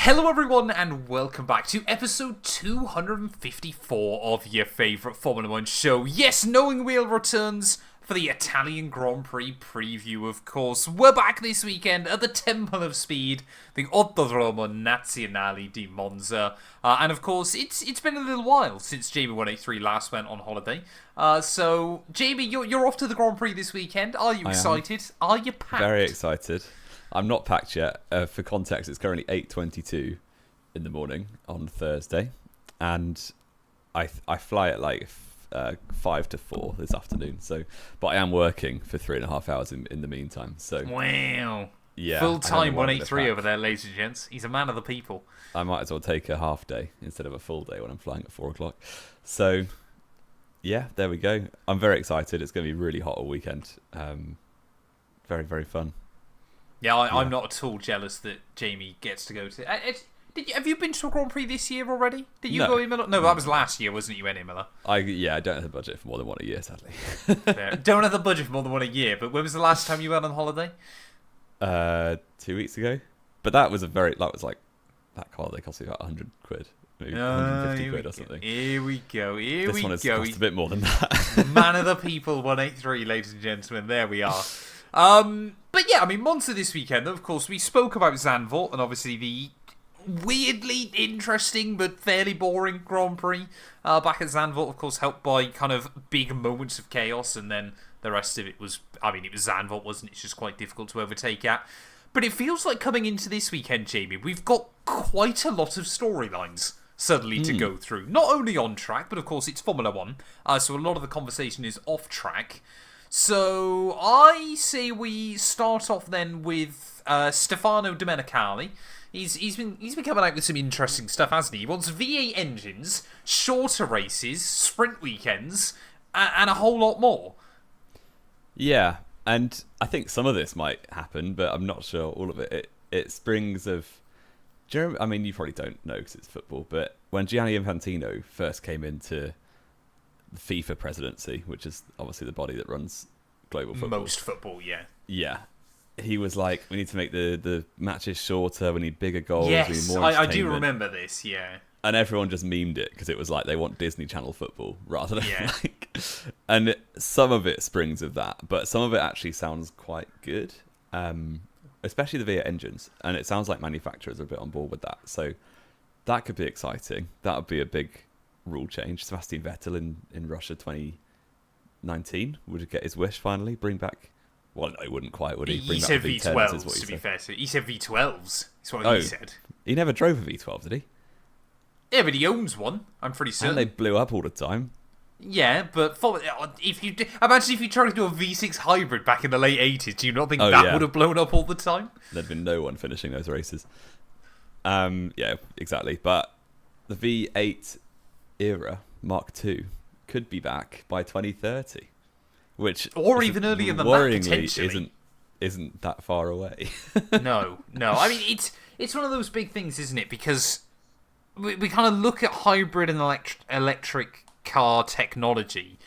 Hello everyone and welcome back to episode 254 of your favourite Formula 1 show. Yes, Knowing Wheel returns for the Italian Grand Prix preview, of course. We're back this weekend at the Temple of Speed, the Autodromo Nazionale di Monza. And of course, it's been a little while since Jamie183 last went on holiday. So, Jamie, you're off to the Grand Prix this weekend. Are you excited? Are you packed? Very excited. I'm not packed yet. For context, it's currently 8:22 in the morning on Thursday, and I fly at like 5 to 4 this afternoon. So, but I am working for 3.5 hours in the meantime. So wow, yeah, full-time 183 over there, ladies and gents. He's a man of the people. I might as well take a half day instead of a full day when I'm flying at 4 o'clock. So yeah, there we go. I'm very excited. It's going to be really hot all weekend. Very, very fun. Yeah, I'm not at all jealous that Jamie gets to go to. Have you been to a Grand Prix this year already? Did you go in Miller? No, that was last year, wasn't it? You went in Miller. I don't have the budget for more than one a year, sadly. Fair. Don't have the budget for more than one a year. But when was the last time you went on holiday? 2 weeks ago. But that was that holiday cost me about 100 quid. Maybe 150 quid or something. Here we go. This one has cost a bit more than that. Man of the people, 183, ladies and gentlemen. There we are. But yeah, I mean, Monza this weekend, of course, we spoke about Zandvoort and obviously the weirdly interesting but fairly boring Grand Prix back at Zandvoort, of course, helped by kind of big moments of chaos, and then the rest of it was, it was Zandvoort, wasn't it? It's just quite difficult to overtake at. But it feels like coming into this weekend, Jamie, we've got quite a lot of storylines suddenly to go through. Not only on track, but of course it's Formula 1, so a lot of the conversation is off track. So I say we start off then with Stefano Domenicali. He's been coming out with some interesting stuff, hasn't he? He wants V8 engines, shorter races, sprint weekends, and a whole lot more. Yeah, and I think some of this might happen, but I'm not sure all of it. It springs of... you probably don't know because it's football, but when Gianni Infantino first came into the FIFA presidency, which is obviously the body that runs global football. Most football, yeah. Yeah. He was like, we need to make the matches shorter, we need bigger goals, yes, we need more I do remember this, yeah. And everyone just memed it because it was like they want Disney Channel football rather than And some of it springs of that, but some of it actually sounds quite good, especially the V8 engines. And it sounds like manufacturers are a bit on board with that. So that could be exciting. That would be a big rule change. Sebastian Vettel in Russia 2019 would get his wish finally. Bring back... Well, no, he wouldn't quite, would he? He said V12s, to be fair. He said V12s. That's what he said. He never drove a V12, did he? Yeah, but he owns one, I'm pretty certain. And they blew up all the time. Yeah, but imagine if you tried to do a V6 hybrid back in the late 80s. Do you not think that would have blown up all the time? There'd been no one finishing those races. Yeah, exactly. But the V8 era, Mark II, could be back by 2030, which or even earlier than that, potentially. isn't that far away. No. I mean, it's one of those big things, isn't it? Because we kind of look at hybrid and electric car technology,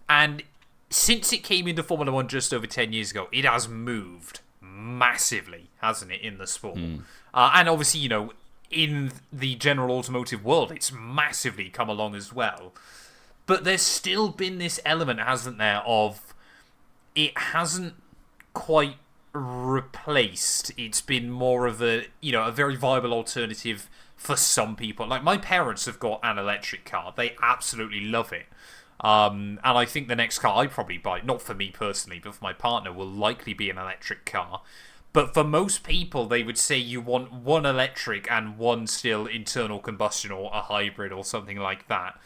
and since it came into Formula 1 just over 10 years ago, it has moved massively, hasn't it, in the sport? And obviously, in the general automotive world, it's massively come along as well. But there's still been this element, hasn't there, of it hasn't quite replaced. It's been more of a very viable alternative for some people. Like, my parents have got an electric car. They absolutely love it. And I think the next car I probably buy, not for me personally, but for my partner, will likely be an electric car. But for most people, they would say you want one electric and one still internal combustion or a hybrid or something like that.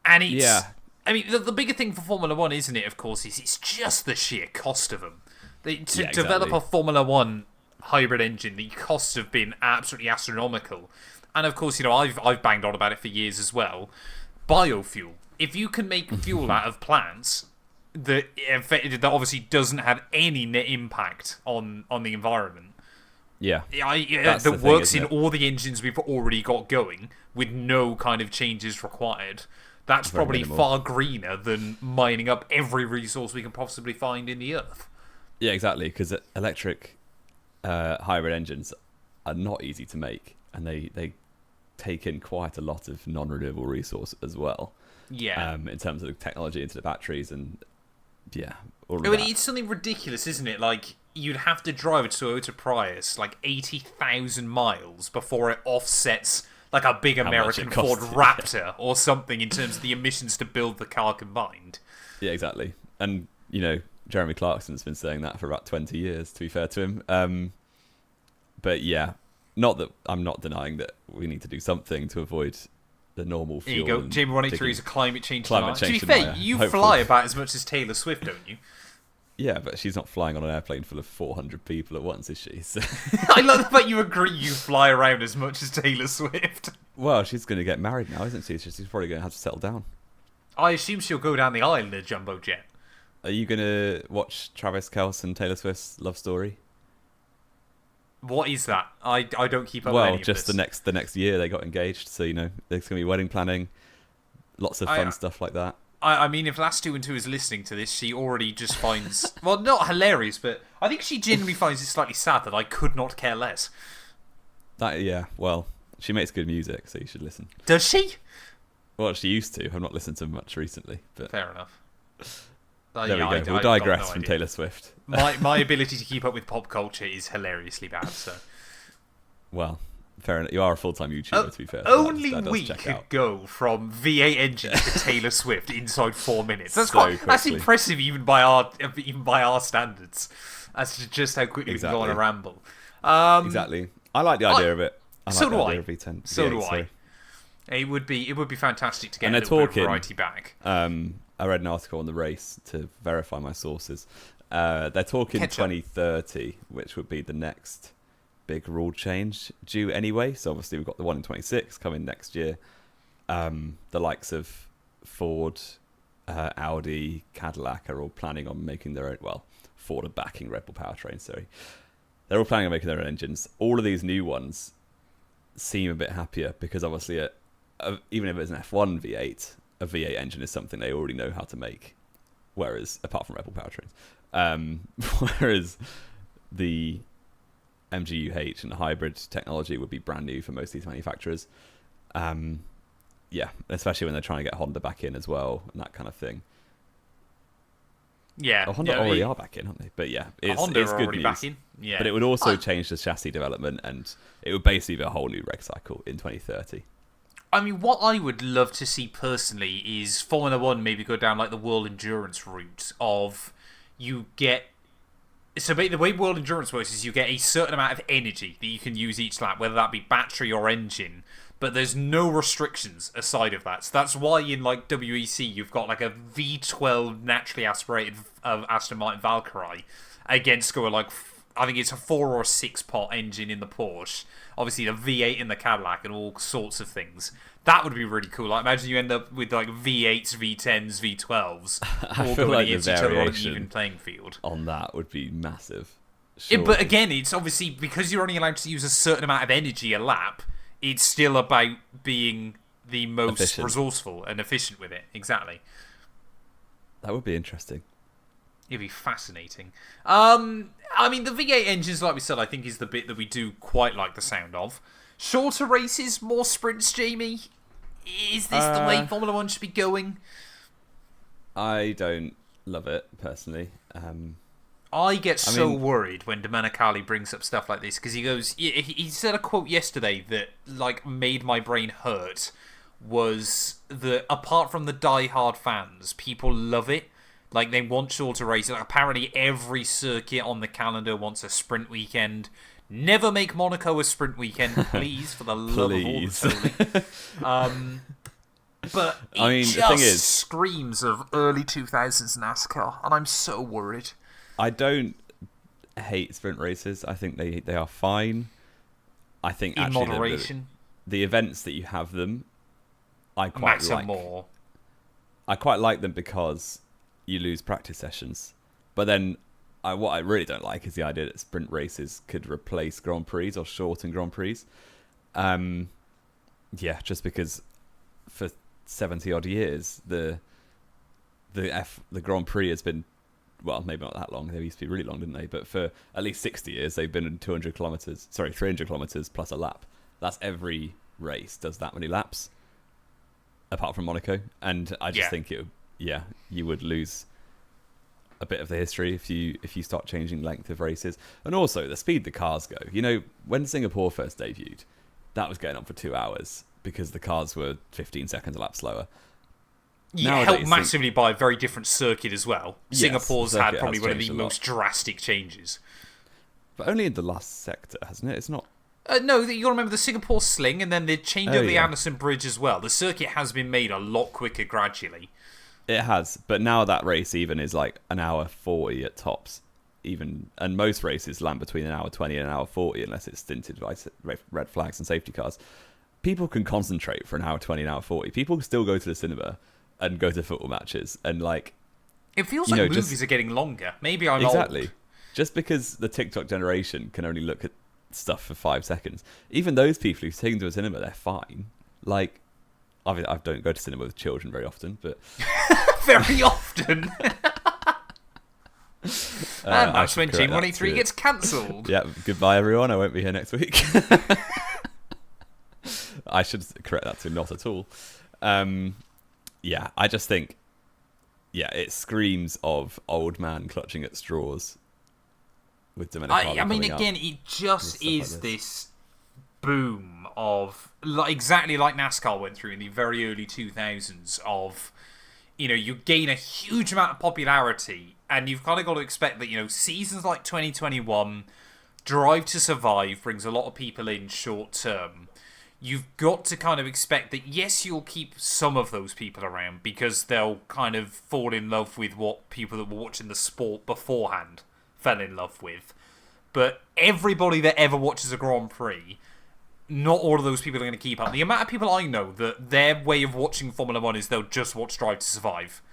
And it's... Yeah. I mean, the bigger thing for Formula 1, isn't it, of course, is it's just the sheer cost of them. Develop a Formula 1 hybrid engine, the costs have been absolutely astronomical. And of course, I've banged on about it for years as well. Biofuel. If you can make fuel out of plants that obviously doesn't have any net impact on the environment. Yeah. That works in all the engines we've already got going with no kind of changes required. That's probably far greener than mining up every resource we can possibly find in the earth. Yeah, exactly, because electric hybrid engines are not easy to make, and they take in quite a lot of non-renewable resource as well. Yeah. In terms of the technology into the batteries and all of I mean, that. it's something ridiculous, isn't it? Like, you'd have to drive a Toyota Prius like 80,000 miles before it offsets like a big American Ford Raptor or something in terms of the emissions to build the car combined. Yeah, exactly. And Jeremy Clarkson's been saying that for about 20 years, to be fair to him. But yeah, not that I'm not denying that we need to do something to avoid the normal fuel. There you go. Jamie183 is a climate change denier. Change to be denier, fair, you hopefully. fly about as much as Taylor Swift, don't you? Yeah, but she's not flying on an airplane full of 400 people at once, is she? So... I love the fact you agree you fly around as much as Taylor Swift. Well, she's going to get married now, isn't she? She's probably going to have to settle down. I assume she'll go down the aisle in a jumbo jet. Are you going to watch Travis Kelce and Taylor Swift's love story? What is that? I don't keep up with well, any of just this. the next year they got engaged, so there's going to be wedding planning, lots of fun stuff like that. I mean, if Matt212 is listening to this, she already just finds... well, not hilarious, but I think she genuinely finds it slightly sad that I could not care less. Well, she makes good music, so you should listen. Does she? Well, she used to. I've not listened to much recently. But fair enough. There we go. We'll digress from Taylor Swift. My ability to keep up with pop culture is hilariously bad, so... Well... Fair enough. You are a full-time YouTuber, to be fair. So only we could go from V8 engines to Taylor Swift inside 4 minutes. That's impressive, even by our standards, as to just how quickly we can go on a ramble. Exactly. I like the idea of it. So do I. V10. So do I. It would be fantastic to get a little bit of variety back. I read an article on the race to verify my sources. They're talking 2030, which would be the next big rule change due anyway. So obviously we've got the one in 26 coming next year. The likes of Ford, Audi, Cadillac are all planning on making their own. Well, Ford are backing Red Bull powertrain. Sorry, they're all planning on making their own engines. All of these new ones seem a bit happier because obviously, even if it's an F1 V8, a V8 engine is something they already know how to make. Whereas, apart from Red Bull powertrains, whereas the MGU-H and hybrid technology would be brand new for most of these manufacturers. Especially when they're trying to get Honda back in as well and that kind of thing. Yeah, Honda already are back in, aren't they? But yeah, Honda it's are good already news. back in. Yeah, but it would also change the chassis development, and it would basically be a whole new reg cycle in 2030. I mean, what I would love to see personally is Formula One maybe go down like the World Endurance route of you get. So the way World Endurance works is you get a certain amount of energy that you can use each lap, whether that be battery or engine, but there's no restrictions aside of that. So that's why in like WEC you've got like a V12 naturally aspirated Aston Martin Valkyrie against going like I think it's a 4 or 6 pot engine in the Porsche, obviously the V8 in the Cadillac and all sorts of things. That would be really cool. Like, imagine you end up with like V8s, V10s, V12s, all going against each other on an even playing field. On that would be massive. Yeah, but again, it's obviously because you're only allowed to use a certain amount of energy a lap. It's still about being the most resourceful and efficient with it. Exactly. That would be interesting. It'd be fascinating. I mean, the V8 engines, like we said, I think is the bit that we do quite like the sound of. Shorter races, more sprints, Jamie? Is this the way Formula 1 should be going? I don't love it, personally. I get so worried when Domenicali brings up stuff like this, because he goes... He said a quote yesterday that like made my brain hurt, was that apart from the die-hard fans, people love it. Like, they want shorter races. Like, apparently every circuit on the calendar wants a sprint weekend. Never make Monaco a sprint weekend, please, for the love of all that's holy. But it just screams of early 2000s NASCAR, and I'm so worried. I don't hate sprint races. I think they are fine. I think in moderation, the events that you have them, I quite like more. I quite like them because you lose practice sessions. But then, what I really don't like is the idea that sprint races could replace Grand Prix or shorten Grand Prix. Just because for 70 odd years the Grand Prix has been well, maybe not that long. They used to be really long, didn't they? But for at least 60 years, they've been in 300 kilometers plus a lap. That's every race does that many laps, apart from Monaco. And I just think you would lose a bit of the history if you start changing length of races. And also the speed the cars go. You know, when Singapore first debuted, that was going on for 2 hours because the cars were 15 seconds a lap slower. Yeah, helped massively by a very different circuit as well. Yes, Singapore's had probably one of the most drastic changes. But only in the last sector, hasn't it? It's not... No, you got to remember the Singapore Sling, and then they changed over the Anderson Bridge as well. The circuit has been made a lot quicker gradually. It has, but now that race even is like an hour 40 at tops. Even, and most races land between an hour 20 and an hour 40 unless it's stinted by red flags and safety cars. People can concentrate for an hour 20, an hour 40. People still go to the cinema and go to football matches, and like... It feels like movies are getting longer. Maybe I'm old. Just because the TikTok generation can only look at stuff for 5 seconds. Even those people who take them to a cinema, they're fine. Like... I don't go to cinema with children very often, but... Very often? And that's when Jamie183 gets cancelled. Yeah, goodbye everyone, I won't be here next week. I should correct that to not at all. Yeah, I just think... Yeah, it screams of old man clutching at straws with Domenico. I mean, again, it just is like this boom of... exactly like NASCAR went through in the very early 2000s of... you gain a huge amount of popularity, and you've kind of got to expect that, seasons like 2021, Drive to Survive brings a lot of people in short term. You've got to kind of expect that, yes, you'll keep some of those people around because they'll kind of fall in love with what people that were watching the sport beforehand fell in love with. But everybody that ever watches a Grand Prix, not all of those people are going to keep up. The amount of people I know that their way of watching Formula 1 is they'll just watch Drive to Survive.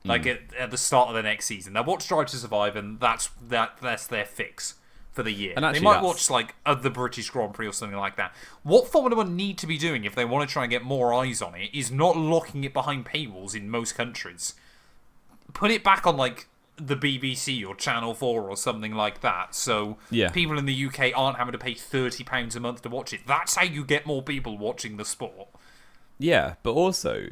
Like at the start of the next season. They'll watch Drive to Survive, and that's their fix for the year. And actually, they might watch like the British Grand Prix or something like that. What Formula 1 need to be doing if they want to try and get more eyes on it is not locking it behind paywalls in most countries. Put it back on like the BBC or Channel 4 or something like that, so people in the UK aren't having to pay £30 a month to watch it. That's how you get more people watching the sport. Yeah, but also,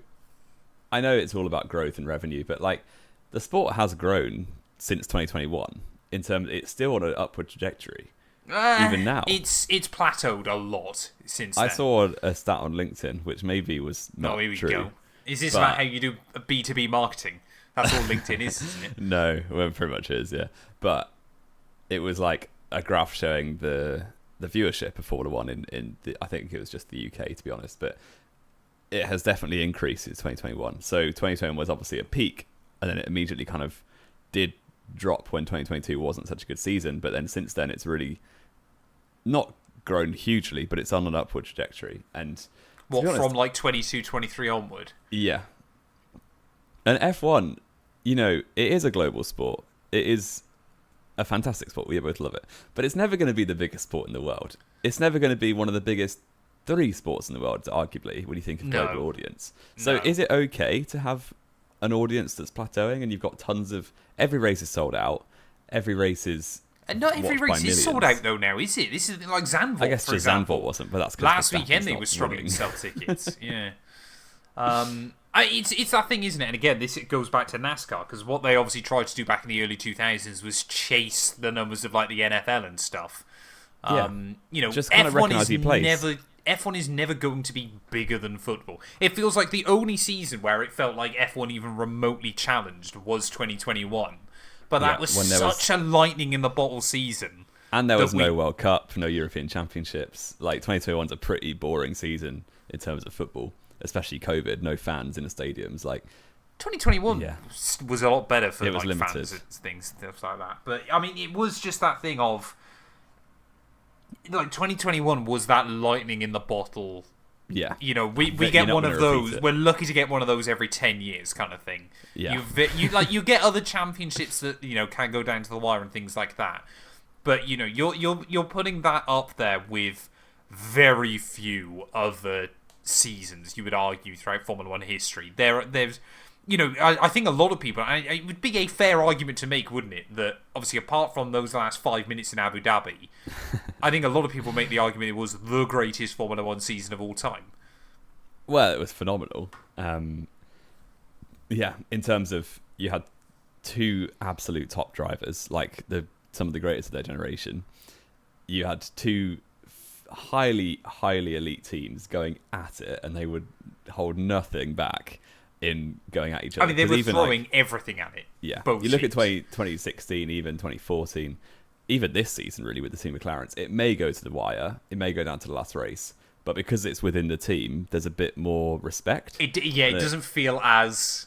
I know it's all about growth and revenue, but like the sport has grown since 2021 in terms it's still on an upward trajectory. Even now. It's plateaued a lot since then. I saw a stat on LinkedIn, which maybe was not here we true. Go. Is this about how you do B2B marketing? That's all LinkedIn is, isn't it? No, well, it pretty much is, yeah. But it was like a graph showing the viewership of Formula 1 in the, I think it was just the UK, to be honest. But it has definitely increased since 2021. So 2021 was obviously a peak, and then it immediately kind of did drop when 2022 wasn't such a good season. But then since then, it's really not grown hugely, but it's on an upward trajectory. And from like 22, 23 onward? Yeah. And F1, it is a global sport. It is a fantastic sport. We both love it. But it's never going to be the biggest sport in the world. It's never going to be one of the biggest 3 sports in the world, arguably, when you think of global audience. So is it okay to have an audience that's plateauing and you've got tons of... Every race is sold out. Every race is... And not every race is sold out, though, now, is it? This is like Zandvoort, I guess for just example. Zandvoort wasn't, but that's... Last weekend they were struggling to sell tickets. Yeah. It's that thing, isn't it? And again, it goes back to NASCAR, because what they obviously tried to do back in the early 2000s was chase the numbers of like the NFL and stuff. Just kind of recognise your place. F1 is never going to be bigger than football. It feels like the only season where it felt like F1 even remotely challenged was 2021. But that was such a lightning in the bottle season. And there was no World Cup, no European Championships. Like 2021's a pretty boring season in terms of football. Especially COVID, no fans in the stadiums. Like 2021 was a lot better for like fans and things, stuff like that. But I mean, it was just that thing of like 2021 was that lightning in the bottle. Yeah, we get one of those. We're lucky to get one of those every 10 years, kind of thing. Yeah, you get other championships that can go down to the wire and things like that. But you're putting that up there with very few other seasons, you would argue, throughout Formula 1 history. There's I think a lot of people, it would be a fair argument to make, wouldn't it, that obviously apart from those last 5 minutes in Abu Dhabi, I think a lot of people make the argument it was the greatest Formula 1 season of all time. Well, it was phenomenal. Yeah, in terms of you had two absolute top drivers, like some of the greatest of their generation. You had two highly, highly elite teams going at it, and they would hold nothing back in going at each other. I mean, they were throwing everything at it. Yeah. Both you look teams. at 2016, even 2014, even this season, really, with the team McLarens, it may go to the wire, it may go down to the last race, but because it's within the team, there's a bit more respect. It doesn't feel as...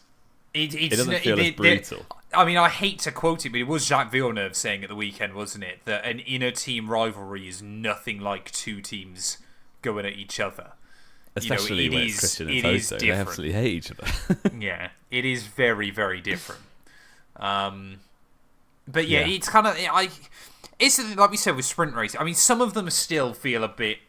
It doesn't feel as brutal. I mean, I hate to quote it, but it was Jacques Villeneuve saying at the weekend, wasn't it, that an inner-team rivalry is nothing like two teams going at each other. Especially when it's Christian and Toto. They absolutely hate each other. Yeah, it is very, very different. But yeah, it's kind of... It's like we said with sprint racing. I mean, some of them still feel a bit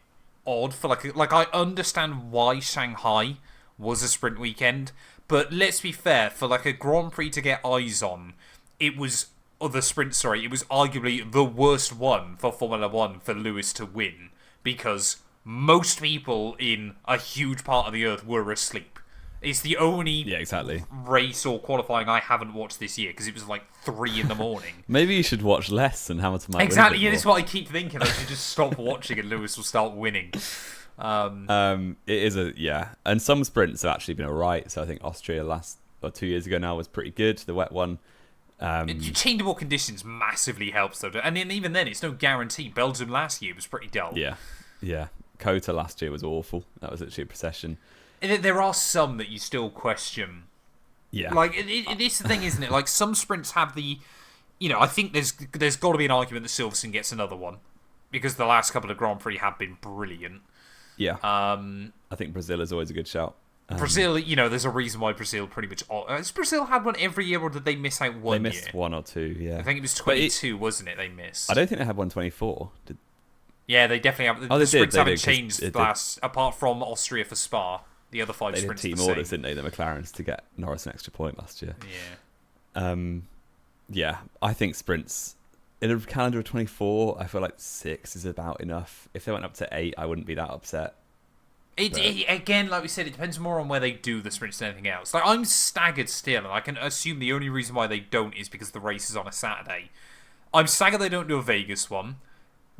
odd. For like I understand why Shanghai was a sprint weekend, but let's be fair, for like a Grand Prix to get eyes on, it was arguably the worst one for Formula 1 for Lewis to win, because most people in a huge part of the earth were asleep. It's the only race or qualifying I haven't watched this year, because it was like 3 in the morning. Maybe you should watch less and Hamilton might exactly, win a bit that's what I keep thinking. I should just stop watching and Lewis will start winning. It is and some sprints have actually been alright. So I think Austria 2 years ago now was pretty good, the wet one. Changeable conditions massively helps though, and then even then it's no guarantee. Belgium last year was pretty dull. Yeah. Kota last year was awful. That was literally a procession. There are some that you still question. Yeah. Like, it's the thing, isn't it? Like, some sprints have the... I think there's got to be an argument that Silverstone gets another one, because the last couple of Grand Prix have been brilliant. Yeah. I think Brazil is always a good shout. Brazil, there's a reason why Brazil pretty much... Has Brazil had one every year, or did they miss out one year? They missed one or two, yeah. I think it was 22, wasn't it, they missed? I don't think they had 124. Yeah, they definitely have. The sprints haven't changed apart from Austria for Spa. The other 5 sprints They did team orders, didn't they, the McLarens, to get Norris an extra point last year. Yeah. I think sprints... In a calendar of 24, I feel like 6 is about enough. If they went up to 8, I wouldn't be that upset. Again, like we said, it depends more on where they do the sprints than anything else. Like, I'm staggered still, and I can assume the only reason why they don't is because the race is on a Saturday. I'm staggered they don't do a Vegas one.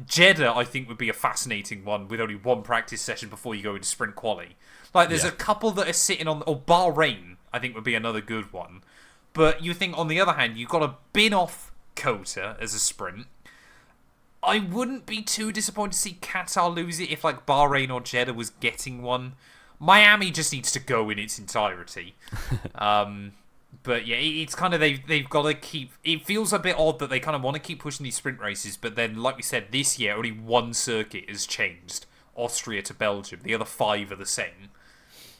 Jeddah, I think, would be a fascinating one with only one practice session before you go into sprint quali. Like, there's a couple that are sitting on... Or Bahrain, I think, would be another good one. But you think, on the other hand, you've got to bin off Kota as a sprint. I wouldn't be too disappointed to see Qatar lose it if, like, Bahrain or Jeddah was getting one. Miami just needs to go in its entirety. But yeah, it's kind of, they've got to keep... It feels a bit odd that they kind of want to keep pushing these sprint races, but then, like we said, this year, only one circuit has changed. Austria to Belgium. The other 5 are the same,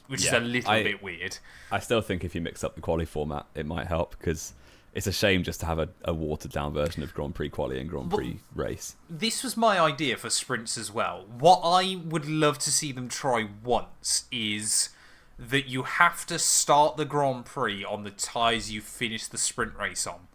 which is a little bit weird. I still think if you mix up the quali format, it might help, because it's a shame just to have a watered-down version of Grand Prix quali and Grand Prix race. This was my idea for sprints as well. What I would love to see them try once is... that you have to start the Grand Prix on the tyres you finish the sprint race on.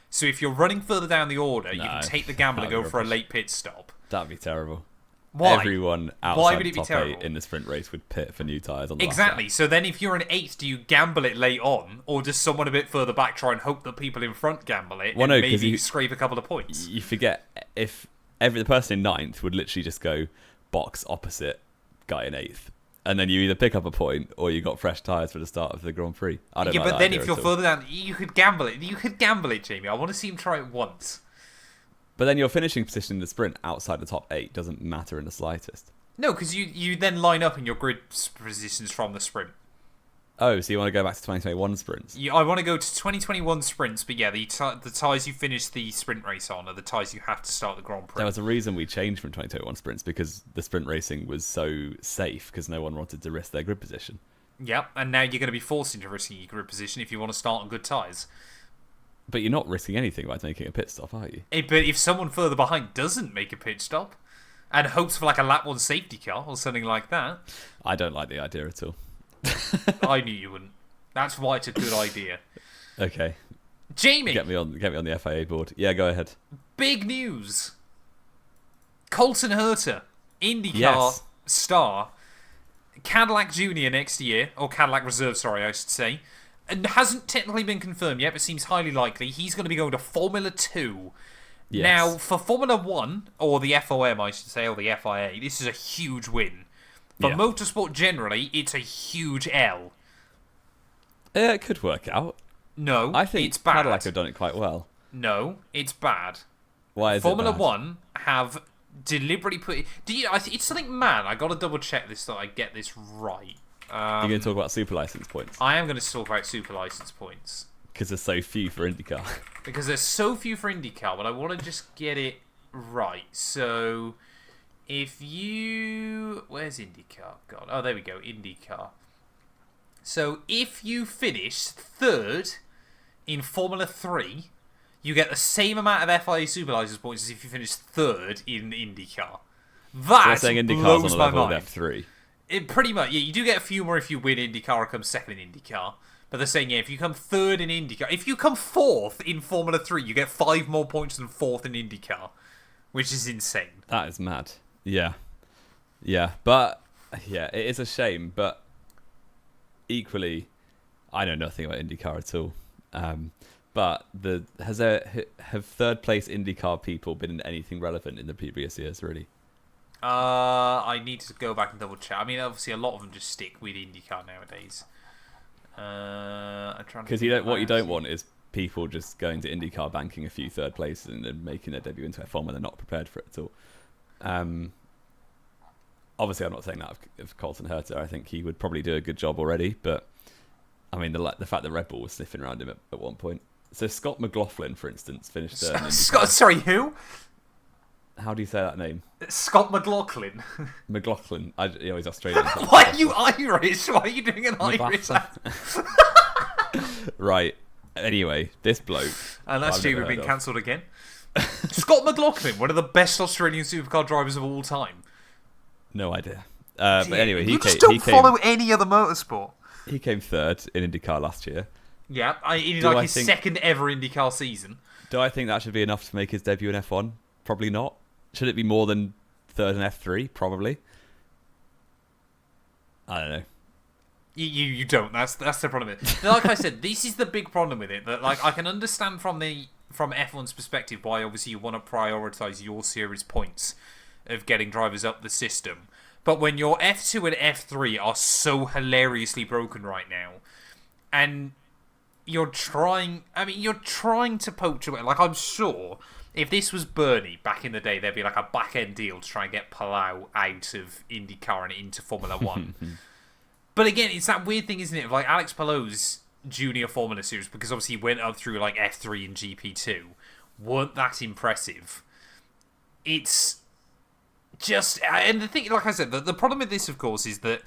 So if you're running further down the order, you can take the gamble and go for a late pit stop. That'd be terrible. Why? Everyone outside the top 8 in the sprint race would pit for new tyres on the Exactly. So then if you're an 8th, do you gamble it late on? Or does someone a bit further back try and hope that people in front gamble it and maybe you scrape a couple of points? You forget, if the person in 9th would literally just go box opposite guy in 8th. And then you either pick up a point or you got fresh tyres for the start of the Grand Prix. I don't know. But then if you're further down, you could gamble it. You could gamble it, Jamie. I want to see him try it once. But then your finishing position in the sprint outside the top 8 doesn't matter in the slightest. No, because you then line up in your grid positions from the sprint. Oh, so you want to go back to 2021 sprints? I want to go to 2021 sprints, but yeah, the tyres you finish the sprint race on are the tyres you have to start the Grand Prix. There was a reason we changed from 2021 sprints, because the sprint racing was so safe, because no one wanted to risk their grid position. Yep, and now you're going to be forced into risking your grid position if you want to start on good tyres. But you're not risking anything by making a pit stop, are you? But if someone further behind doesn't make a pit stop, and hopes for like a lap 1 safety car or something like that... I don't like the idea at all. I knew you wouldn't. That's why it's a good idea. Okay. Jamie, Get me on the FIA board. Yeah, go ahead. big news. Colton Herta, IndyCar Yes. star, Cadillac Junior next year, or Cadillac Reserve, sorry, I should say, and hasn't technically been confirmed yet, but seems highly likely. He's going to be going to Formula 2. Yes. Now, for Formula 1, or the FOM, I should say, or the FIA, this is a huge win. For motorsport generally, it's a huge L. It could work out. No, I think it's bad. Cadillac have done it quite well. No, it's bad. Why is Formula it bad? 1 have deliberately put... it's something, man, I got to double check this so I get this right. You're going to talk about super license points? I am going to talk about super license points. Because there's so few for IndyCar. Because there's so few for IndyCar, but I want to just get it right. So, if you... Where's IndyCar? God. Oh, there we go. IndyCar. So, if you finish third in Formula 3, you get the same amount of FIA super license points as if you finish third in IndyCar. That so saying IndyCar's blows on the my level mind. of F3. It pretty much, yeah, you do get a few more if you win IndyCar or come second in IndyCar. But they're saying, yeah, if you come third in IndyCar, if you come fourth in Formula 3, you get 5 more points than fourth in IndyCar, which is insane. That is mad. Yeah. Yeah, but, yeah, it is a shame, but equally, I know nothing about IndyCar at all. But have third place IndyCar people been in anything relevant in the previous years, really? I need to go back and double check. I mean, obviously, a lot of them just stick with IndyCar nowadays. Because what you don't want is people just going to IndyCar, banking a few third places, and then making their debut into F1 when they're not prepared for it at all. Obviously, I'm not saying that of Colton Herta. I think he would probably do a good job already, but I mean, the fact that Red Bull was sniffing around him at one point. So Scott McLaughlin, for instance, finished third. Sorry, who? How do you say that name? Scott McLaughlin. McLaughlin. He's Australian. Why are you Irish? Why are you doing an Irish accent? Right. Anyway, this bloke. And that's Jamie being cancelled again. Scott McLaughlin, one of the best Australian supercar drivers of all time. No idea. But anyway, you just don't follow any other motorsport. He came third in IndyCar last year. Yeah, in his second ever IndyCar season. Do I think that should be enough to make his debut in F1? Probably not. Should it be more than third in F3? Probably. I don't know. You don't. That's the problem with it. Like I said, this is the big problem with it. That like I can understand from F1's perspective why obviously you want to prioritise your series points of getting drivers up the system. But when your F2 and F3 are so hilariously broken right now, and you're trying to poach away. Like, I'm sure if this was Bernie back in the day, there'd be like a back end deal to try and get Palau out of IndyCar and into Formula 1. But again, it's that weird thing, isn't it? Like Alex Palou's junior Formula series, because obviously he went up through like F3 and GP2, weren't that impressive. It's just, and the thing, like I said, the problem with this, of course, is that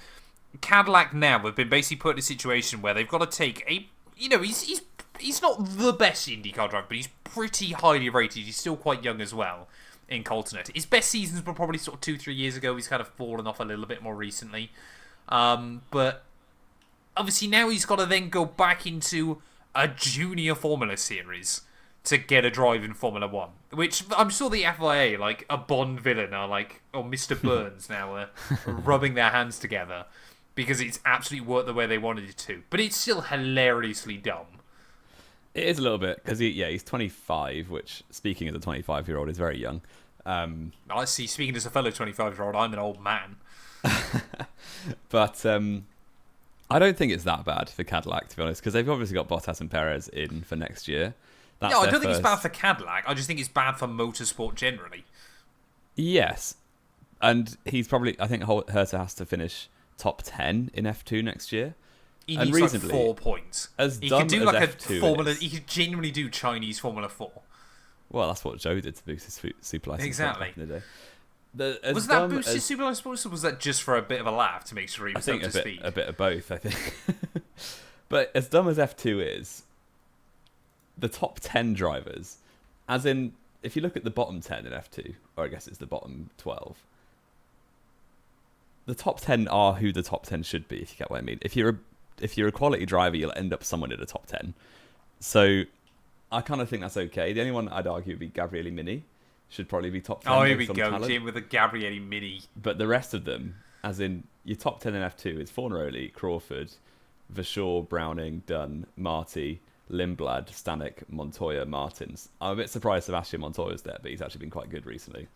Cadillac now have been basically put in a situation where they've got to take a, he's not the best IndyCar driver, but he's pretty highly rated. He's still quite young as well in Colton Herta. His best seasons were probably sort of 2-3 years ago. He's kind of fallen off a little bit more recently. But obviously now he's got to then go back into a junior Formula series to get a drive in Formula 1. Which I'm sure the FIA, like a Bond villain, are like, or Mr. Burns now are rubbing their hands together because it's absolutely worked the way they wanted it to. But it's still hilariously dumb. It is a little bit, because he's 25, which, speaking as a 25-year-old, is very young. I see, speaking as a fellow 25-year-old, I'm an old man. But I don't think it's that bad for Cadillac, to be honest, because they've obviously got Bottas and Perez in for next year. I don't think it's bad for Cadillac. I just think it's bad for motorsport generally. Yes. And he's probably, I think Herta has to finish top 10 in F2 next year. He needs like 4 points. He can do like F2 a Formula. He could genuinely do Chinese Formula 4. Well, that's what Joe did to boost his super license. Exactly. Back in the day. Was that boosted super license, or was that just for a bit of a laugh to make sure he was up to speed? A bit of both, I think. But as dumb as F2 is, the top 10 drivers, as in, if you look at the bottom 10 in F2, or I guess it's the bottom 12, the top 10 are who the top 10 should be, if you get what I mean. If you're if you're a quality driver, you'll end up somewhere in the top 10. So I kind of think that's okay. The only one I'd argue would be Gabriele Mini. Should probably be top 10. Oh, here we go, Jim, with a Gabriele Mini. But the rest of them, as in your top 10 in F2, is Fornaroli, Crawford, Verschoor, Browning, Dunn, Marti, Lindblad, Stanek, Montoya, Martins. I'm a bit surprised Sebastian Montoya's there, but he's actually been quite good recently.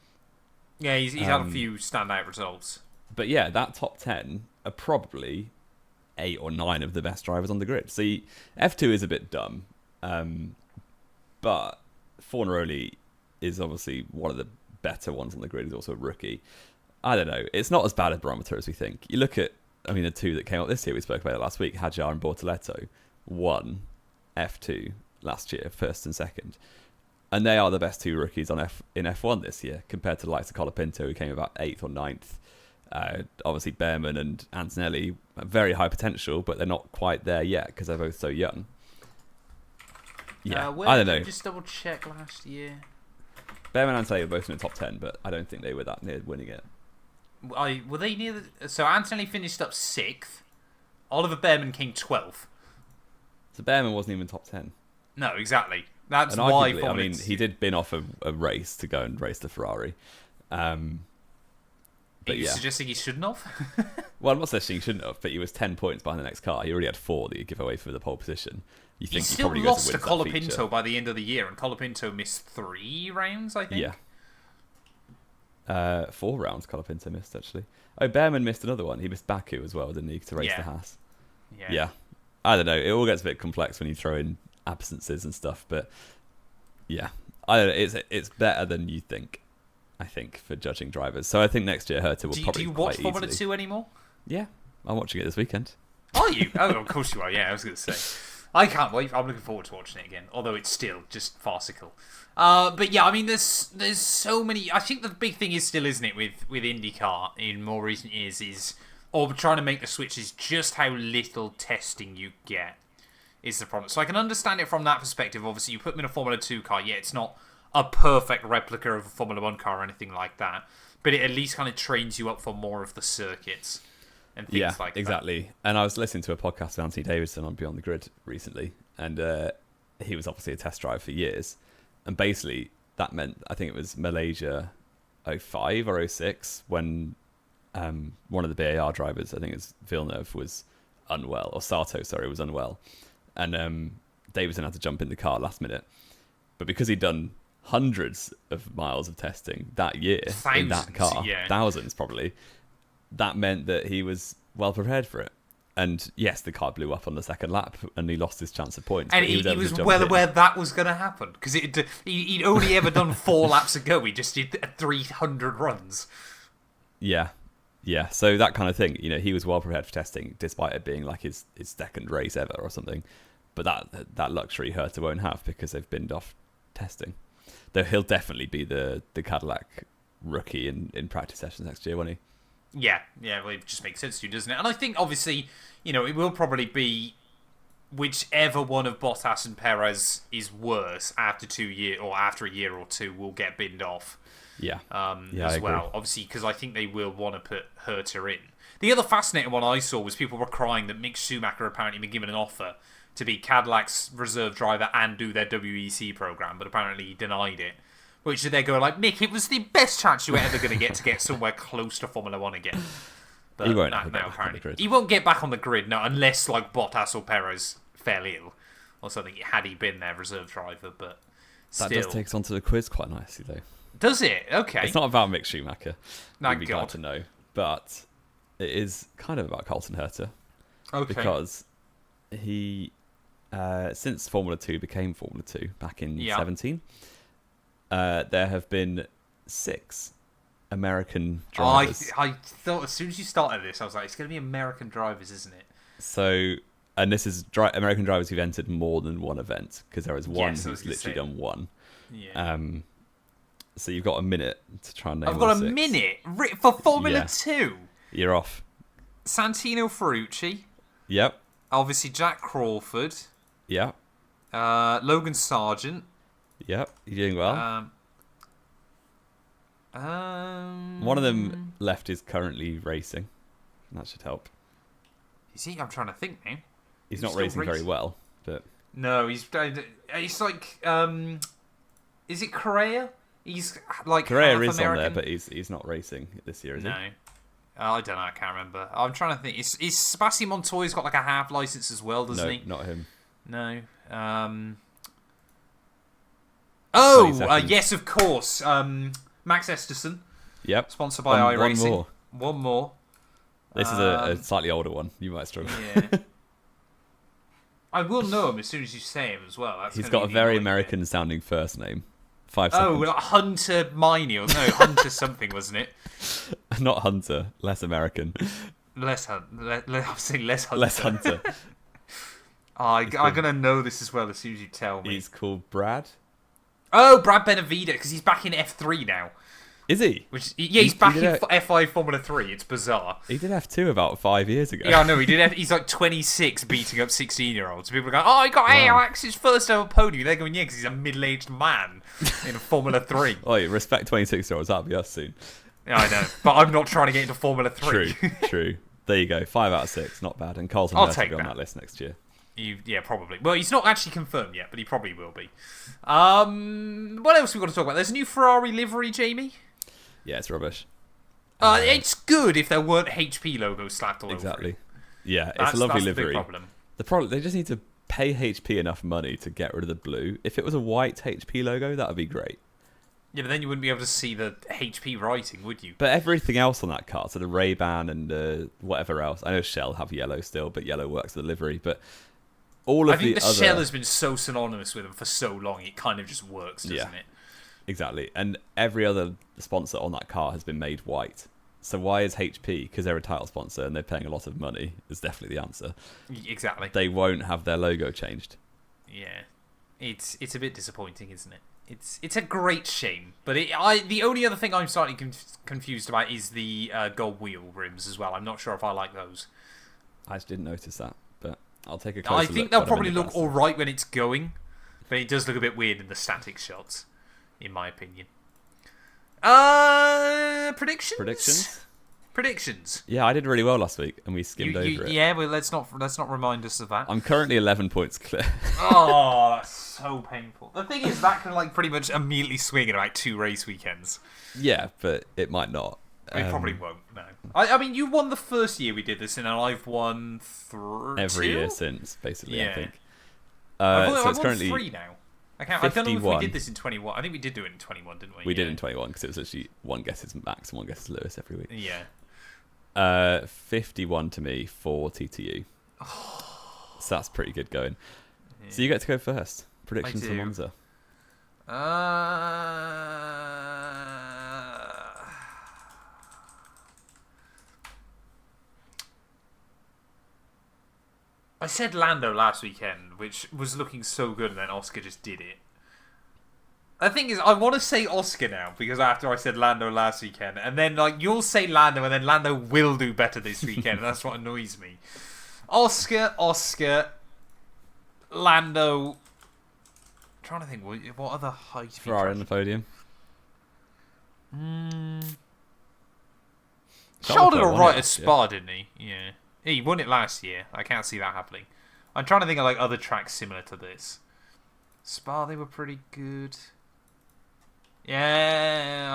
Yeah, he's had a few standout results. But yeah, that top 10 are probably 8 or 9 of the best drivers on the grid. So F2 is a bit dumb. But Fornaroli is obviously one of the better ones on the grid. He's also a rookie. I don't know. It's not as bad a barometer as we think. You look at, the two that came up this year, we spoke about it last week, Hadjar and Bortoletto, won F2 last year, first and second. And they are the best two rookies in F1 this year, compared to the likes of Colapinto, who came about 8th or 9th. Obviously, Behrman and Antonelli, very high potential, but they're not quite there yet because they're both so young. Yeah, I don't know. Just double check last year. Behrman and Antonelli were both in the top 10, but I don't think they were that near winning it. Were they near so Antonelli finished up 6th. Oliver Behrman came 12th. So Behrman wasn't even top 10. No, exactly. That's and why. Arguably, he did bin off a race to go and race the Ferrari. But Are you suggesting he shouldn't have? Well, I'm not suggesting he shouldn't have, but he was 10 points behind the next car. He already had 4 that he'd give away for the pole position. You think he still probably lost to goes to win Colapinto by the end of the year, and Colapinto missed 3 rounds, I think. Yeah. 4 rounds Colapinto missed, actually. Oh, Behrman missed another one. He missed Baku as well, didn't he, to race the Haas? Yeah. I don't know. It all gets a bit complex when you throw in absences and stuff, but yeah. I don't know. It's better than you think, I think, for judging drivers. So I think next year Herta will probably Do you watch Formula 2 anymore? Yeah. I'm watching it this weekend. Are you? Oh, of course you are. Yeah, I was going to say. I can't wait. I'm looking forward to watching it again, although it's still just farcical. But yeah, there's so many. I think the big thing is still, isn't it, with IndyCar in more recent years or trying to make the switch is just how little testing you get is the problem. So I can understand it from that perspective. Obviously, you put them in a Formula 2 car. Yeah, it's not a perfect replica of a Formula 1 car or anything like that, but it at least kind of trains you up for more of the circuits. And things like exactly. That. And I was listening to a podcast with Anthony Davidson on Beyond the Grid recently, and he was obviously a test driver for years. And basically, that meant, I think it was Malaysia 05 or 06, when one of the BAR drivers, I think it's Villeneuve, was unwell, or Sato, sorry, was unwell. And Davidson had to jump in the car last minute. But because he'd done hundreds of miles of testing that year in that car, thousands probably, that meant that he was well prepared for it. And yes, the car blew up on the second lap and he lost his chance of points. And he was well aware that was going to happen because he'd only ever done 4 laps ago. He just did 300 runs. Yeah. So that kind of thing, he was well prepared for testing despite it being like his second race ever or something. But that luxury Herta won't have because they've binned off testing. Though he'll definitely be the Cadillac rookie in practice sessions next year, won't he? Yeah, well, it just makes sense to you, doesn't it? And I think, obviously, it will probably be whichever one of Bottas and Perez is worse after 2 years, or after a year or two, will get binned off. Yeah. As well, obviously, because I think they will want to put Herta in. The other fascinating one I saw was people were crying that Mick Schumacher apparently been given an offer to be Cadillac's reserve driver and do their WEC program, but apparently he denied it. Which they go like, Mick, it was the best chance you were ever going to get somewhere close to Formula 1 again. But he won't he won't get back on the grid now, unless like Bottas or Perez fell ill or something. Had he been their reserve driver, but still. That does take us onto the quiz quite nicely, though. Does it? Okay. It's not about Mick Schumacher. Thank You'd be God. glad to know, but it is kind of about Colton Herta. Okay. Because he, since Formula 2 became Formula 2 back in 2017. There have been 6 American drivers. I thought as soon as you started this, I was like, it's going to be American drivers, isn't it? So, and this is American drivers who've entered more than one event, because there is one who's literally done one. Yeah. So you've got a minute to try and name I've got all a 6. minute for Formula 2. You're off. Santino Ferrucci. Yep. Obviously Jack Crawford. Yep. Logan Sargent. Yep, you're doing well. One of them left is currently racing. That should help. Is he? I'm trying to think now. He's not racing very well, but no, he's like is it Correa? He's like Correa half is American. on there, but he's not racing this year, is he? No. I don't know. I can't remember. I'm trying to think. Is Sebastian Montoya's got like a half license as well, doesn't he? No, not him. No. Yes, of course. Max Esterson. Yep. Sponsored by iRacing. One more. This is a slightly older one. You might struggle. Yeah. I will know him as soon as you say him as well. He's got a very American-sounding first name. 5 seconds. Like Hunter Miney, or no, Hunter something, wasn't it? Not Hunter. Less American. I'm saying less Hunter. Less Hunter. I'm going to know this as well as soon as you tell me. He's called Brad. Oh, Brad Benavida, because he's back in F3 now. Is he? He's back in F5 Formula 3. It's bizarre. He did F2 about 5 years ago. Yeah, I know. He's like 26 beating up 16-year-olds. People are going, oh, he got Alex's first ever podium. They're going, yeah, because he's a middle-aged man in Formula 3. Oh, respect 26-year-olds. That'll be us soon. Yeah, I know. But I'm not trying to get into Formula 3. True. There you go. 5 out of 6. Not bad. And Colton Herta will be on that list next year. Yeah, probably. Well, he's not actually confirmed yet, but he probably will be. What else have we got to talk about? There's a new Ferrari livery, Jamie. Yeah, it's rubbish. It's good if there weren't HP logos slapped all over it. Exactly. Yeah, it's a lovely livery. The problem. They just need to pay HP enough money to get rid of the blue. If it was a white HP logo, that would be great. Yeah, but then you wouldn't be able to see the HP writing, would you? But everything else on that car, so the Ray-Ban and whatever else. I know Shell have yellow still, but yellow works with the livery. But I think the Shell has been so synonymous with them for so long, it kind of just works, doesn't it? Exactly. And every other sponsor on that car has been made white. So why is HP, because they're a title sponsor and they're paying a lot of money, is definitely the answer. Exactly. They won't have their logo changed. Yeah. It's a bit disappointing, isn't it? It's a great shame. But the only other thing I'm slightly confused about is the gold wheel rims as well. I'm not sure if I like those. I just didn't notice that, but I'll take a closer look. I think they'll probably look alright when it's going, but it does look a bit weird in the static shots, in my opinion. Predictions? Yeah, I did really well last week, and we skimmed over it. Yeah, well, let's not remind us of that. I'm currently 11 points clear. Oh, that's so painful. The thing is, that can pretty much immediately swing in about 2 race weekends. Yeah, but it might not. It probably won't, no. I mean, you won the first year we did this, and I've won every year since, basically, yeah. I think. I've it's currently 3 now. I don't know if we did this in 21. I think we did do it in 21, didn't we? We did in 21, because it was actually one guesses Max and one guesses Lewis every week. Yeah. 51 to me, 40 to you. So that's pretty good going. Yeah. So you get to go first. Predictions for Monza. I said Lando last weekend, which was looking so good, and then Oscar just did it. The thing is, I want to say Oscar now, because after I said Lando last weekend, and then you'll say Lando, and then Lando will do better this weekend, and that's what annoys me. Oscar, Lando. I'm trying to think, what other height? Ferrari on the podium. Charles did alright at Spa, didn't he? Yeah. He won it last year. I can't see that happening. I'm trying to think of other tracks similar to this. Spa, they were pretty good. Yeah.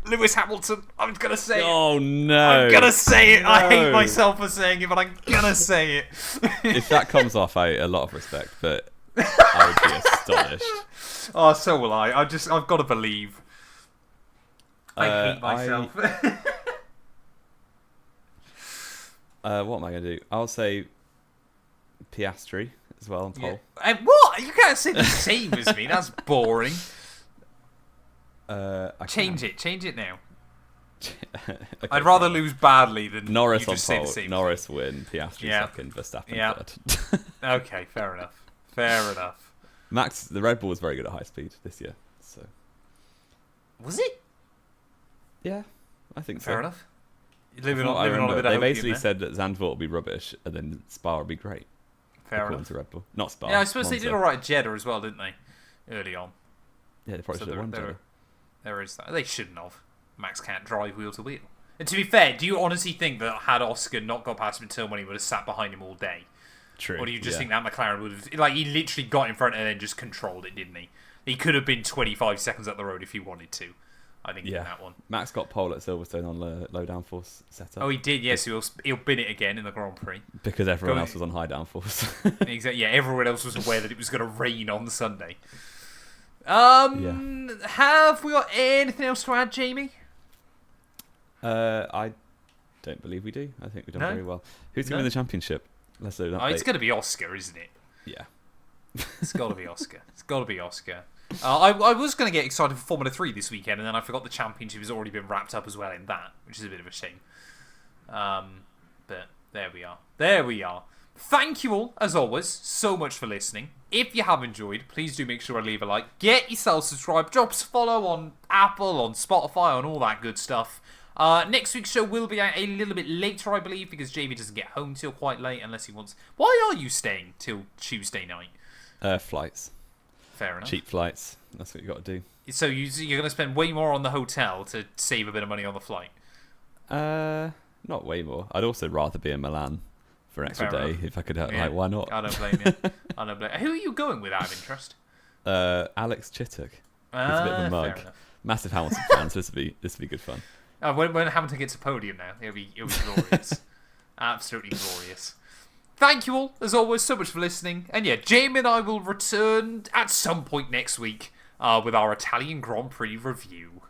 Lewis Hamilton. I'm going to say it. Oh, no. I'm going to say it. No. I hate myself for saying it, but I'm going to say it. If that comes off, a lot of respect, but I would be astonished. Oh, so will I. I've got to believe. I hate myself. What am I going to do? I'll say Piastri as well on pole. Yeah. What? You can't say the same as me. That's boring. Change it now. Okay, I'd rather lose badly than Norris you just on pole. Say the same Norris win, Piastri second, Verstappen third. Okay, fair enough. Max, the Red Bull was very good at high speed this year. So was it? Yeah, I think so. Fair enough. Living on a bit of They basically said that Zandvoort will be rubbish, and then Spa will be great. Fair enough. To Red Bull, not Spa. Yeah, I suppose Monza. they did all right at Jeddah as well, didn't they? Early on. Yeah, they probably should have won Jeddah. There is that. They shouldn't have. Max can't drive wheel to wheel. And to be fair, do you honestly think that had Oscar not got past him until when he would have sat behind him all day? True. Or do you just think that McLaren would have... Like, he literally got in front and then just controlled it, didn't he? He could have been 25 seconds up the road if he wanted to, I think, in that one. Max got pole at Silverstone on low downforce setup. Oh, he did, yes. He'll bin it again in the Grand Prix. Because everyone else was on high downforce. Exactly. Yeah, everyone else was aware that it was going to rain on Sunday. Have we got anything else to add, Jamie? I don't believe we do. I think we've done very well. Who's going to win the championship? Let's do that. It's going to be Oscar, isn't it? Yeah. It's got to be Oscar. It's got to be Oscar. I was going to get excited for Formula 3 this weekend, and then I forgot the championship has already been wrapped up as well in that, which is a bit of a shame. But there we are. There we are. Thank you all, as always, so much for listening. If you have enjoyed, please do make sure to leave a like. Get yourself subscribed. Drop us a follow on Apple, on Spotify, on all that good stuff. Next week's show will be out a little bit later, I believe, because Jamie doesn't get home till quite late unless he wants... Why are you staying till Tuesday night? Flights. Fair enough. Cheap flights. That's what you got to do. So you're going to spend way more on the hotel to save a bit of money on the flight? Not way more. I'd also rather be in Milan for an extra day if I could. Like, why not? I don't blame you. I don't blame. Who are you going with out of interest? Alex Chittook. He's a bit of a mug. Massive Hamilton fan. So this will be good fun. When Hamilton gets a podium now, it'll be glorious. Absolutely glorious. Thank you all, as always, so much for listening. And yeah, Jamie and I will return at some point next week with our Italian Grand Prix review.